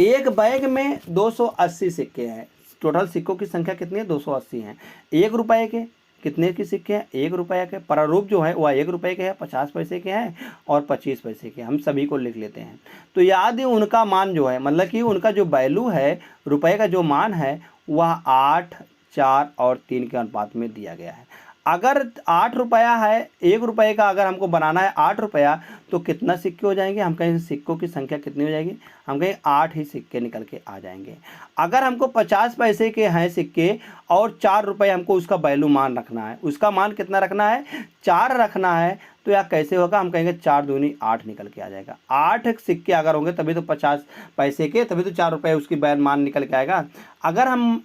एक बैग में 280 सिक्के हैं, टोटल सिक्कों की संख्या कितनी है, 280 हैं। 1 रुपये के कितने के सिक्के हैं, 1 रुपये के, प्रारूप जो है वह 1 रुपये के है, 50 पैसे के हैं और 25 पैसे के, हम सभी को लिख लेते हैं। तो याद है उनका मान जो है, मतलब कि उनका जो वैल्यू है, रुपये का जो मान है वह 8, 4 और 3 के अनुपात में दिया गया है। अगर 8 रुपया है, 1 रुपये का अगर हमको बनाना है 8 रुपया, तो कितना सिक्के हो जाएंगे, हम कहें सिक्कों की संख्या कितनी हो जाएगी, हम कहें 8 ही सिक्के निकल के आ जाएंगे। अगर हमको 50 पैसे के हैं सिक्के और 4 रुपये हमको उसका वैल्यू मान रखना है, उसका मान कितना रखना है, 4 रखना है, तो यह कैसे होगा, हम कहेंगे 4 दूनी 8 निकल के आ जाएगा। 8 सिक्के अगर होंगे तभी तो 50 पैसे के, तभी तो 4 रुपये उसकी मान निकल के आएगा। अगर हम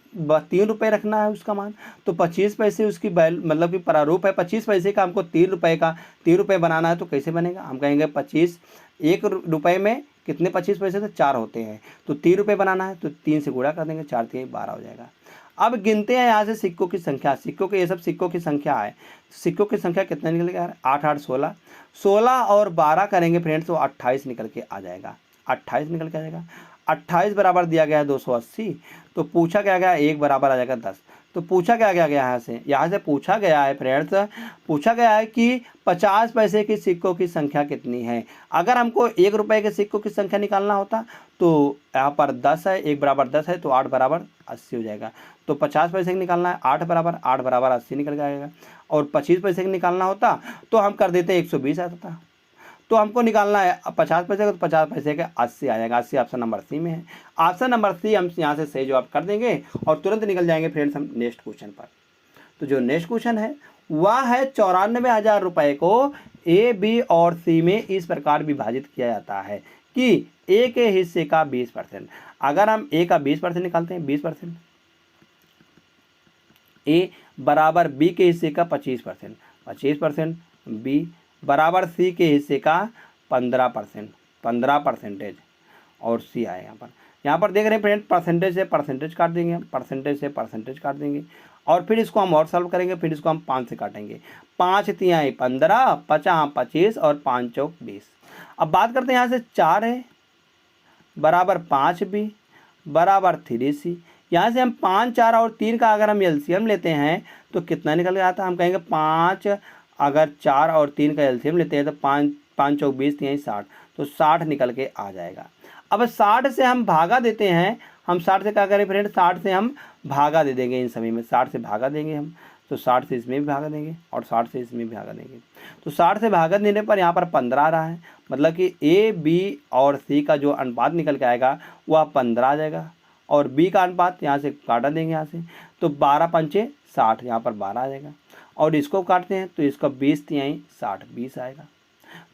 3 रुपये रखना है उसका मान, तो 25 पैसे उसकी मतलब कि प्रारूप है, 25 पैसे का हमको 3 रुपये का 3 रुपये बनाना है, तो कैसे बनेगा, हम कहेंगे 25, 1 रुपये में कितने 25 पैसे, तो 4 होते हैं, तो 3 रुपये बनाना है तो 3 से गुणा कर देंगे, 4 3 12 हो जाएगा। अब गिनते हैं यहाँ से सिक्कों की संख्या, सिक्कों के ये सब सिक्कों की संख्या है, सिक्कों की संख्या कितना निकल गया, 8 8 16, 16 और 12 करेंगे फ्रेंड्स तो 28 निकल के आ जाएगा, 28 निकल के आ जाएगा। 28 बराबर दिया गया है 280, तो पूछा क्या गया, 1 बराबर आ जाएगा 10। तो पूछा क्या गया यहाँ से पूछा गया है फ्रेंड्स, पूछा गया है कि 50 पैसे की सिक्कों की संख्या कितनी है। अगर हमको 1 रुपये के सिक्कों की संख्या निकालना होता तो यहाँ पर 10 है, 1 बराबर 10 है, तो 8 बराबर 80 हो जाएगा। तो 50 पैसे का निकालना है, 8 बराबर 80 निकल जाएगा। और 25 पैसे का निकालना होता तो हम कर देते 120 आता था। तो हमको निकालना है 50 पैसे का, तो 50 पैसे का 80 आ जाएगा। 80 ऑप्शन नंबर सी में है। ऑप्शन नंबर सी हम यहाँ से सही जवाब कर देंगे और तुरंत निकल जाएंगे फ्रेंड्स हम नेक्स्ट क्वेश्चन पर। तो जो नेक्स्ट क्वेश्चन है वह है 94,000 रुपये को ए, बी और सी में इस प्रकार विभाजित किया जाता है कि ए के हिस्से का 20%। अगर हम ए का 20% निकालते हैं, 20%, ए बराबर बी के हिस्से का 25%, 25%, बी बराबर सी के हिस्से का 15%, 15% और सी आए यहाँ पर देख रहे हैं फ्रेंड, परसेंटेज से परसेंटेज काट देंगे, परसेंटेज से परसेंटेज काट देंगे और फिर इसको हम और सॉल्व करेंगे, फिर इसको हम 5 से काटेंगे। 5 तिहाई 15, 50 25 और 5 चौक 20। अब बात करते हैं यहाँ से 4 है बराबर 5 बी बराबर 3 सी। यहाँ से हम 5, 4 और 3 का अगर हम एलसीएम लेते हैं तो कितना निकल के आता है, हम कहेंगे 5, अगर 4 और 3 का एलसीएम लेते हैं तो 5 5 चौक 20 तिहाई 60, तो 60 निकल के आ जाएगा। अब 60 से हम भागा देते हैं, हम 60 से क्या करें फ्रेंड, 60 से हम भागा दे देंगे, इन सभी में 60 से भागा देंगे हम, तो 60 से इसमें भी भागा देंगे और 60 से इसमें भी भागा देंगे। तो 60 से भागा देने पर यहाँ पर 15 आ रहा है, मतलब कि ए, बी और सी का जो अनुपात निकल के आएगा वह 15 आ जाएगा और बी का अनुपात यहाँ से काटा देंगे यहाँ से, तो 12 पंचे 60, यहाँ पर 12 आ जाएगा और इसको काटते हैं तो इसका 20 तिहाई 60, 20 आएगा।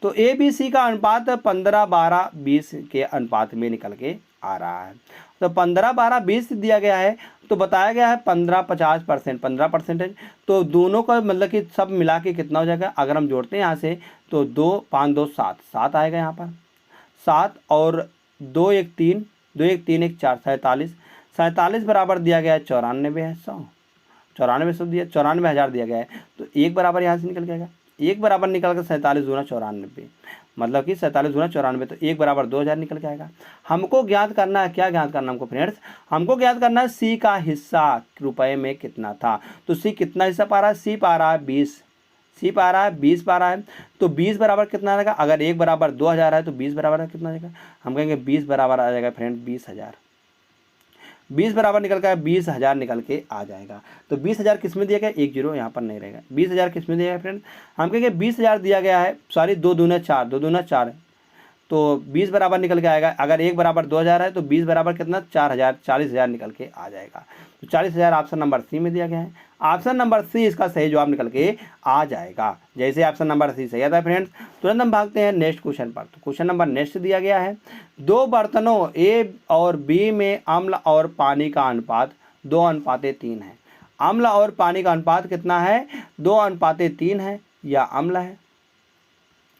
तो ए बी सी का अनुपात 15 12 20 के अनुपात में निकल के आ रहा है। तो 15 12 20 दिया गया है, तो बताया गया है 15 50%, 15%, तो दोनों का मतलब कि सब मिला के कितना हो जाएगा, अगर हम जोड़ते हैं यहाँ से तो 2 5 2 7, 7 आएगा यहाँ पर 7 और 2 1 3, 2 1 3 1 4, 47, 47 बराबर दिया गया है 94,100, 94,100 दिया, 94,000 दिया गया है, तो 1 बराबर यहाँ से निकल जाएगा, 1 बराबर निकल कर 47 दूना 94, मतलब कि 47 दूना 94, तो 1 बराबर 2,000 निकल के आएगा। हमको ज्ञात करना है, क्या ज्ञात करना हमको फ्रेंड्स, हमको ज्ञात करना है सी का हिस्सा रुपए में कितना था। तो सी कितना हिस्सा पा रहा है, सी पा रहा है 20, सी पा रहा है 20 पा रहा है, तो 20 बराबर कितना आएगा, अगर 1 बराबर 2,000 है तो 20 बराबर कितना आ जाएगा, हम कहेंगे 20 बराबर आ जाएगा फ्रेंड 20,000। 20 बराबर निकल कर 20,000 निकल के आ जाएगा। तो 20,000 किस में दिया गया, 1 जीरो यहाँ पर नहीं रहेगा। 20,000 किस में दिया गया फ्रेंड, हम कहेंगे 20,000 दिया गया है, सॉरी 2 दूना 4, 2 दूना 4 है, तो 20 बराबर निकल के आएगा। अगर 1 बराबर 2,000 है तो 20 बराबर कितना 4,000, 40,000 निकल के आ जाएगा। तो 40,000 ऑप्शन नंबर सी में दिया गया है। ऑप्शन नंबर सी इसका सही जवाब निकल के आ जाएगा। जैसे ऑप्शन नंबर सी सही आता है फ्रेंड्स, तुरंत हम भागते हैं नेक्स्ट क्वेश्चन पर। तो क्वेश्चन नंबर नेक्स्ट दिया गया है, 2 बर्तनों ए और बी में अम्ल और पानी का अनुपात 2:3 है। अम्ल और पानी का अनुपात कितना है, 2:3 है। या अम्ल है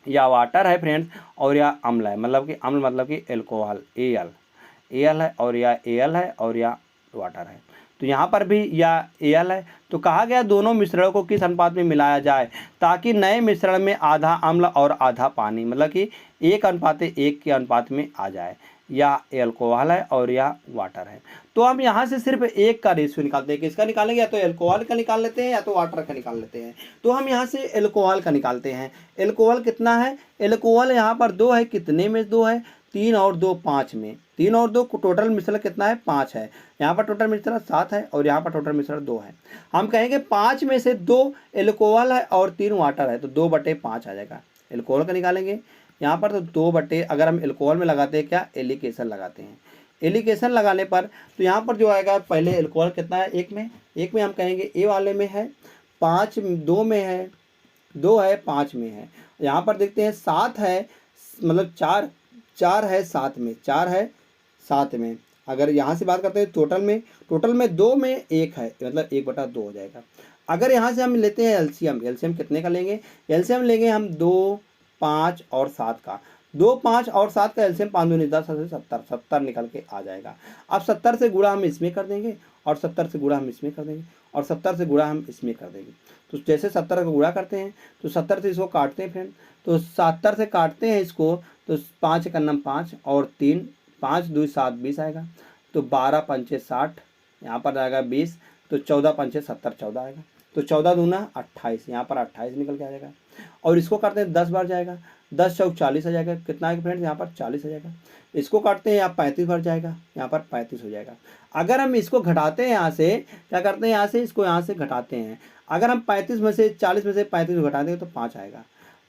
या वाटर है फ्रेंड्स, और या अम्ल है, मतलब कि अम्ल मतलब कि एल्कोहल, एल है, और या एल है, और या वाटर है। तो यहाँ पर भी या एल है। तो कहा गया दोनों मिश्रणों को किस अनुपात में मिलाया जाए ताकि नए मिश्रण में आधा अम्ल और आधा पानी, मतलब कि 1:1 के अनुपात में आ जाए। या एल्कोहल है और या वाटर है। तो हम यहाँ से सिर्फ एक का रेशियो निकालते हैं। किसका निकालेंगे, या तो एल्कोहल का निकाल लेते हैं या तो वाटर का निकाल लेते हैं। तो हम यहाँ से एल्कोहल का निकालते हैं। एल्कोहल कितना है, एल्कोहल यहाँ पर 2 है, कितने में 2 है, 3 और 2 5 में, 3 और 2 टोटल मिश्रण कितना है, 5 है। यहाँ पर टोटल मिश्रण 7 है और यहाँ पर टोटल मिश्रण 2 है। हम कहेंगे 5 में से 2 एल्कोहल है और 3 वाटर है, तो 2/5 आ जाएगा। एल्कोहल का निकालेंगे यहाँ पर, तो 2 अगर हम एल्कोहल में लगाते हैं क्या, एलिकेशन लगाते हैं। एलिकेशन लगाने पर तो यहाँ पर जो आएगा, पहले एल्कोहल कितना है, 1 में हम कहेंगे ए वाले में है, 5 2 में है, 2 है, 5 में है। यहाँ पर देखते हैं 7 है, मतलब 4 है 7 में, 4 है 7 में। अगर यहाँ से बात करते हैं टोटल में 2 में 1 है, मतलब 1/2 हो जाएगा। अगर यहाँ से हम लेते हैं एलसीएम कितने का लेंगे, एलसीएम लेंगे हम 2 5 और 7 का। 2 5 और 7 का एलसीएम 5 दूनी 10 से 70 निकल के आ जाएगा। अब 70 से गुणा हम इसमें कर देंगे और 70 से गुणा हम इसमें कर देंगे और 70 से गुणा हम इसमें कर देंगे। तो जैसे 70 का गुणा करते हैं तो 70 से इसको काटते हैं फ्रेंड, तो 70 से काटते हैं इसको, तो 5 का नम 5 और 3, 5 2 7 20 आएगा। तो 12 पंचे 60, यहाँ पर आएगा 20, तो 14 पंचे 70, 14 आएगा। तो 14 दूना 28, यहाँ पर 28 निकल के आ जाएगा। और इसको काटते हैं 10 बार जाएगा, 10 चौक 40 आ जाएगा। कितना है फ्रेंड्स, यहाँ पर 40 आ जाएगा। इसको काटते हैं यहाँ 35 बार जाएगा, यहाँ पर 35 हो जाएगा। अगर हम इसको घटाते हैं यहाँ से, क्या करते हैं यहाँ से, इसको यहाँ से घटाते हैं। अगर हम 35 में से 40 में से 35 को घटाते हैं तो 5 आएगा,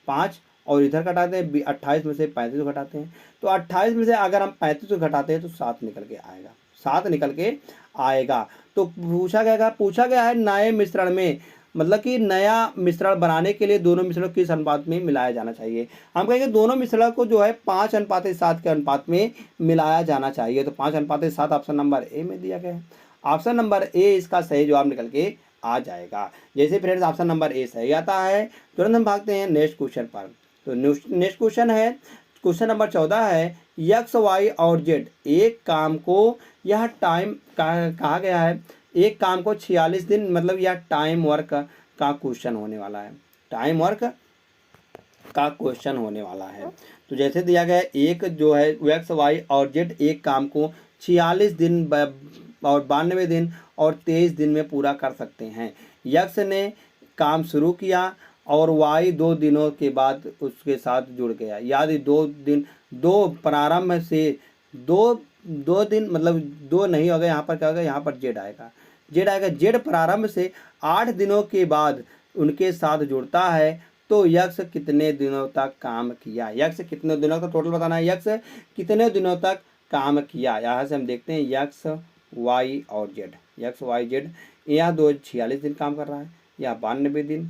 5, और इधर घटाते हैं 28 में से 35 को घटाते हैं, तो 28 में से अगर हम 35 को घटाते हैं तो 7 निकल के आएगा, 7 निकल के आएगा। तो पूछा गया है नए मिश्रण में, मतलब कि नया मिश्रण बनाने के लिए दोनों मिश्रण किस अनुपात में मिलाया जाना चाहिए। हम कहेंगे दोनों मिश्रण को जो है 5:7 के अनुपात में मिलाया जाना चाहिए। तो 5:7 ऑप्शन नंबर ए में दिया गया है। ऑप्शन नंबर ए इसका सही जवाब निकल के आ जाएगा। जैसे फ्रेंड्स ऑप्शन नंबर ए सही आता है, तुरंत हम भागते हैं नेक्स्ट क्वेश्चन पर। तो नेक्स्ट क्वेश्चन है, क्वेश्चन नंबर 14 है, एक्स वाई और जेड एक काम को, यह टाइम कहा गया है, एक काम को 46 दिन, मतलब यह टाइम वर्क का क्वेश्चन होने वाला है, टाइम वर्क का क्वेश्चन होने वाला है। तो जैसे दिया गया है, एक जो है एक्स वाई और जेड एक काम को 46 दिन और 92 दिन और 23 दिन में पूरा कर सकते हैं। यक्स ने काम शुरू किया और वाई 2 दिनों के बाद उसके साथ जुड़ गया। याद 2 प्रारंभ से 2 दिन, मतलब 2 नहीं होगा, यहाँ पर क्या होगा, यहाँ पर जेड आएगा, जेड प्रारंभ से 8 दिनों के बाद उनके साथ जुड़ता है। तो यक्स कितने दिनों तक काम किया, यक्स कितने दिनों का टोटल बताना है, यक्स कितने दिनों तक काम किया। यहाँ से हम देखते हैं यक्स वाई और जेड, यक्स वाई जेड, यहाँ 46 दिन काम कर रहा है, या 92 दिन,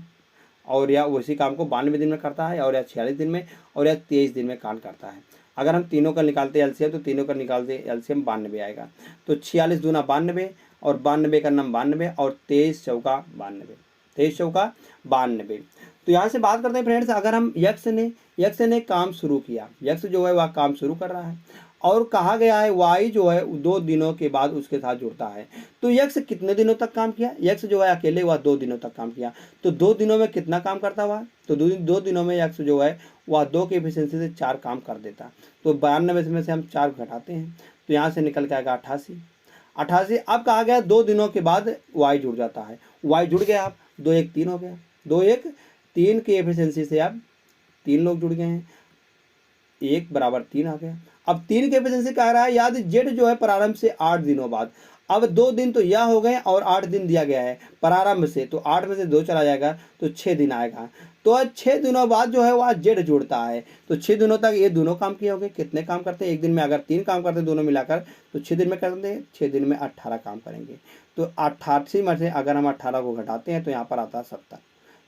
और या उसी काम को 92 दिन में करता है, और या 46 दिन में, और या 23 दिन में काम करता है। अगर हम तीनों का निकालते हैं एलसीएम, तो तीनों का निकालते एलसीएम 92 आएगा। तो 46 दूना 92 और 92 का नाम 92 और 23 चौका 92, 23 चौका 92। तो यहाँ से बात करते हैं फ्रेंड्स, अगर हम यक्स ने काम शुरू किया, यक्स जो है वह काम शुरू कर रहा है, और कहा गया है वाई जो है 2 दिनों के बाद उसके साथ जुड़ता है। तो यक्स कितने दिनों तक काम किया, यक्स जो है अकेले वह 2 दिनों तक काम किया। तो 2 दिनों में कितना काम करता हुआ, तो 2 दिनों में यक्स जो है वह 2 की एफिशिएंसी से 4 काम कर देता। तो 92 में से हम 4 घटाते हैं, तो यहाँ से निकल के आएगा 88। अब कहा गया 2 दिनों के बाद वाई जुड़ जाता है, वाई जुड़ गया, अब 2 1 3 हो गया, 2 1 3 की एफिशिएंसी से अब 3 लोग जुड़ गए हैं, 1 बराबर 3 आ गया। अब 3 की एफिशिएंसी कह रहा है, याद जेड जो है प्रारंभ से 8 दिनों बाद, अब 2 दिन तो यह हो गए और 8 दिन दिया गया है प्रारंभ से, तो 8 में से 2 चला जाएगा तो 6 दिन आएगा। तो आज 6 दिनों बाद जो है वह जेड जुड़ता है, तो 6 दिनों तक ये दोनों काम किए होंगे। कितने काम करते हैं एक दिन में? अगर 3 काम करते हैं दोनों मिलाकर तो 6 दिन में करते हैं, 6 दिन में 18 काम करेंगे। तो 88 में से अगर हम 18 को घटाते हैं तो यहाँ पर आता है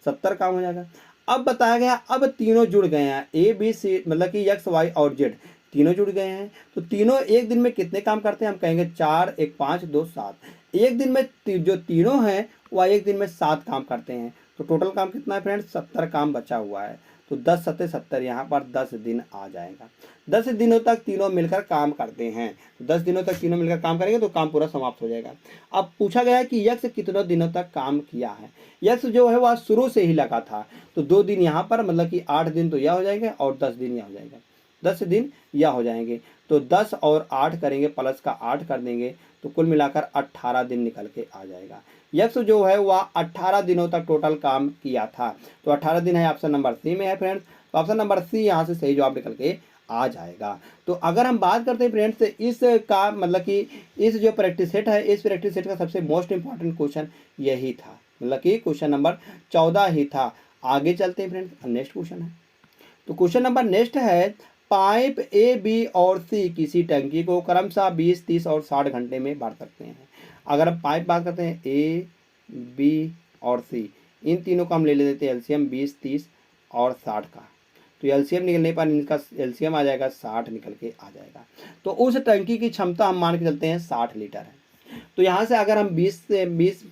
70 काम हो जाएगा। अब बताया गया अब तीनों जुड़ गए हैं, ए बी सी मतलब कि एक्स वाई और जेड तीनों जुड़ गए हैं, तो तीनों एक दिन में कितने काम करते हैं? हम कहेंगे 4 1 5 2 7। एक दिन में जो तीनों हैं वह एक दिन में 7 काम करते हैं। तो टोटल काम कितना है फ्रेंड्स? 70 काम बचा हुआ है। तो 10 7 70, यहाँ पर 10 दिन आ जाएगा। 10 दिनों तक तीनों मिलकर काम करते हैं, 10 दिनों तक तीनों मिलकर काम करेंगे तो काम पूरा समाप्त हो जाएगा। अब पूछा गया है कि यक्ष कितने दिनों तक काम किया है। यक्ष जो है वह शुरू से ही लगा था, तो 2 दिन यहाँ पर मतलब कि 8 दिन तो यह हो जाएंगे और 10 दिन यह हो जाएगा, 10 दिन यह हो जाएंगे। तो 10 और 8 करेंगे, प्लस का 8 कर देंगे तो कुल मिलाकर 18 दिन निकल के आ जाएगा। यक्ष जो है वह 18 दिनों तक टोटल काम किया था। तो 18 दिन है, ऑप्शन नंबर सी में है फ्रेंड्स। तो ऑप्शन नंबर सी यहाँ से सही जवाब निकल के आ जाएगा। तो अगर हम बात करते हैं फ्रेंड्स इस का मतलब कि इस जो प्रैक्टिस सेट है, इस प्रैक्टिस सेट का सबसे मोस्ट इंपॉर्टेंट क्वेश्चन यही था, मतलब कि क्वेश्चन नंबर 14 ही था। आगे चलते हैं फ्रेंड्स, नेक्स्ट क्वेश्चन है। तो क्वेश्चन नंबर नेक्स्ट है, पाइप ए बी और सी किसी टंकी को क्रमशः 20 30 और 60 घंटे में भर सकते हैं। अगर हम पाइप बात करते हैं ए बी और सी, इन तीनों को हम ले लेते हैं एलसीएम 20 30 और 60 का। तो एलसीएम निकलने पर इनका एलसीएम आ जाएगा 60 निकल के आ जाएगा। तो उस टंकी की क्षमता हम मान के चलते हैं 60 लीटर है। तो यहाँ से अगर हम 20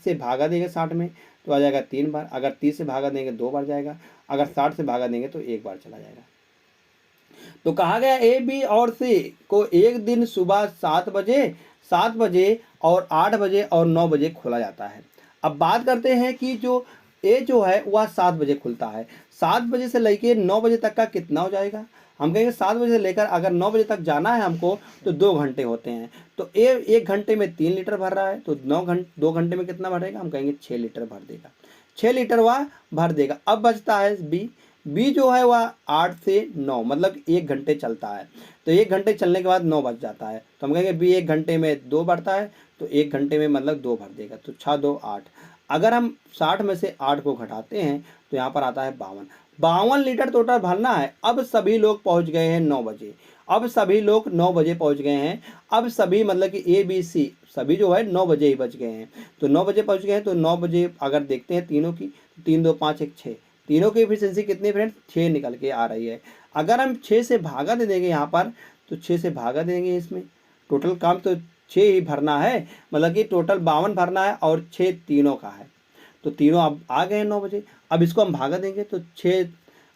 से भागा देंगे 60 में तो आ जाएगा 3 बार, अगर 30 से भागा देंगे 2 बार जाएगा, अगर 60 से भागा देंगे तो 1 बार चला जाएगा। तो कहा गया ए बी और सी को एक दिन सुबह 7 बजे और 8 बजे और 9 बजे खोला जाता है। अब बात करते हैं कि जो ए जो है वह 7 बजे खुलता है, 7 बजे से लेकर 9 बजे तक का कितना हो जाएगा? हम कहेंगे 7 बजे से लेकर अगर 9 बजे तक जाना है हमको तो 2 घंटे होते हैं। तो ए 1 घंटे में 3 लीटर भर रहा है, तो 2 घंटे में कितना भरेगा? हम कहेंगे 6 लीटर भर देगा, 6 लीटर वह भर देगा। अब बचता है बी जो है वह 8 से 9 मतलब 1 घंटे चलता है। तो 1 घंटे चलने के बाद 9 बज जाता है, तो हम कहेंगे बी 1 घंटे में 2 बढ़ता है, तो 1 घंटे में मतलब 2 भर देगा। तो 6 2 8, अगर हम 60 में से 8 को घटाते हैं तो यहाँ पर आता है 52 लीटर टोटल भरना है। अब सभी लोग पहुँच गए हैं 9 बजे, अब सभी लोग 9 बजे पहुँच गए हैं। अब सभी मतलब कि ए बी सी सभी जो है 9 बजे ही बच गए हैं, तो 9 बजे पहुँच गए हैं। तो 9 बजे अगर देखते हैं तीनों की, 3 2 5 1 6, तीनों की एफिशिएंसी कितनी फ्रेंड्स? 6 निकल के आ रही है। अगर हम 6 से भागा दे देंगे यहाँ पर, तो 6 से भागा देंगे, इसमें टोटल काम तो 6 ही भरना है, मतलब कि टोटल 52 भरना है और 6 तीनों का है। तो तीनों अब आ गए 9 बजे। अब इसको हम भागा देंगे तो 6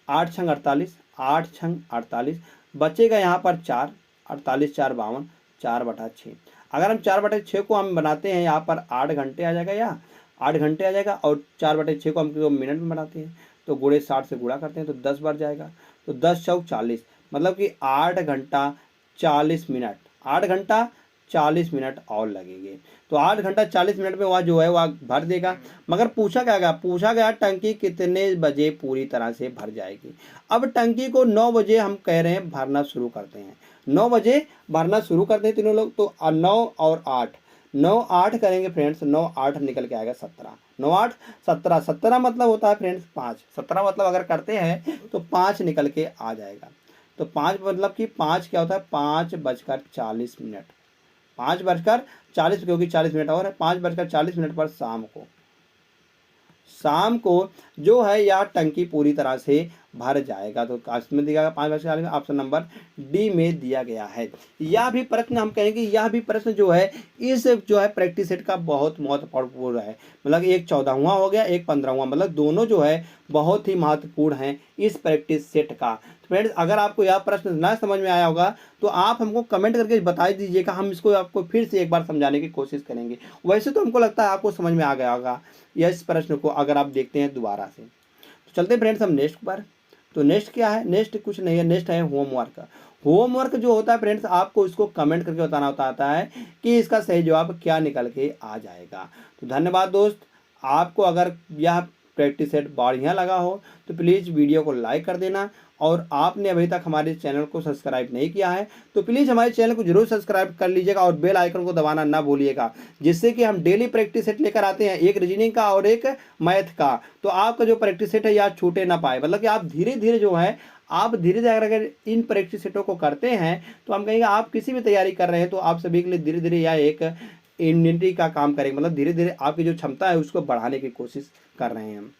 8 छंग 48, 8 छंग 48, बचेगा यहाँ पर 4, 48 4 52, 4/6। अगर हम 4/6 को हम बनाते हैं यहाँ पर 8 घंटे आ जाएगा, या 8 घंटे आ जाएगा, और 4/6 को हम मिनट में बनाते हैं तो गुणे 60 से गुणा करते हैं तो 10 बार जाएगा। तो 10 चौक 40, मतलब कि 8 घंटा 40 मिनट, 8 घंटा 40 मिनट और लगेंगे। तो 8 घंटा 40 मिनट में वह जो है वह भर देगा। मगर पूछा गया टंकी कितने बजे पूरी तरह से भर जाएगी। अब टंकी को 9 बजे हम कह रहे हैं भरना शुरू करते हैं, 9 बजे भरना शुरू करते हैं तीनों लोग। तो 9 और 8, 9 8 करेंगे फ्रेंड्स, 9 8 निकल के आएगा 17, 9 8 17, 17 मतलब होता है फ्रेंड्स 5, 17 मतलब अगर करते हैं तो 5 निकल के आ जाएगा। तो 5 मतलब कि 5 क्या होता है? 5:40, 5:40, क्योंकि 40 मिनट और है, 5:40 पर शाम को जो है यह टंकी पूरी तरह से भर जाएगा। तो इसमें दिया गया 5:40 में, ऑप्शन नंबर डी में दिया गया है। यह भी प्रश्न हम कहेंगे, यह भी प्रश्न जो है इस जो है प्रैक्टिस सेट का बहुत महत्वपूर्ण है, मतलब एक 14वां हो गया, एक 15वां, मतलब दोनों जो है बहुत ही महत्वपूर्ण हैं इस प्रैक्टिस सेट का। फ्रेंड्स अगर आपको यह प्रश्न ना समझ में आया होगा तो आप हमको कमेंट करके बता दीजिएगा, हम इसको आपको फिर से एक बार समझाने की कोशिश करेंगे। वैसे तो हमको लगता है आपको समझ में आ गया होगा इस प्रश्न को, अगर आप देखते हैं दोबारा से। तो चलते फ्रेंड्स हम नेक्स्ट पर। तो नेक्स्ट क्या है? नेक्स्ट कुछ नहीं है, नेक्स्ट है होमवर्क। होमवर्क जो होता है फ्रेंड्स आपको इसको कमेंट करके बताना होता है कि इसका सही जवाब क्या निकल के आ जाएगा। तो धन्यवाद दोस्त। आपको अगर यह प्रैक्टिस सेट बढ़िया लगा हो तो प्लीज़ वीडियो को लाइक कर देना, और आपने अभी तक हमारे चैनल को सब्सक्राइब नहीं किया है तो प्लीज़ हमारे चैनल को जरूर सब्सक्राइब कर लीजिएगा और बेल आइकन को दबाना ना भूलिएगा, जिससे कि हम डेली प्रैक्टिस सेट लेकर आते हैं, एक रीजनिंग का और एक मैथ का। तो आपका जो प्रैक्टिस सेट है यार छूटे ना पाए, मतलब कि आप धीरे धीरे जो है आप धीरे धीरे अगर इन प्रैक्टिस सेटों को करते हैं तो हम कहेंगे आप किसी भी तैयारी कर रहे हैं तो आप सभी के लिए धीरे धीरे यह एक इम्यूनिटी का काम करेंगे, मतलब धीरे धीरे आपकी जो क्षमता है उसको बढ़ाने की कोशिश कर रहे हैं हम।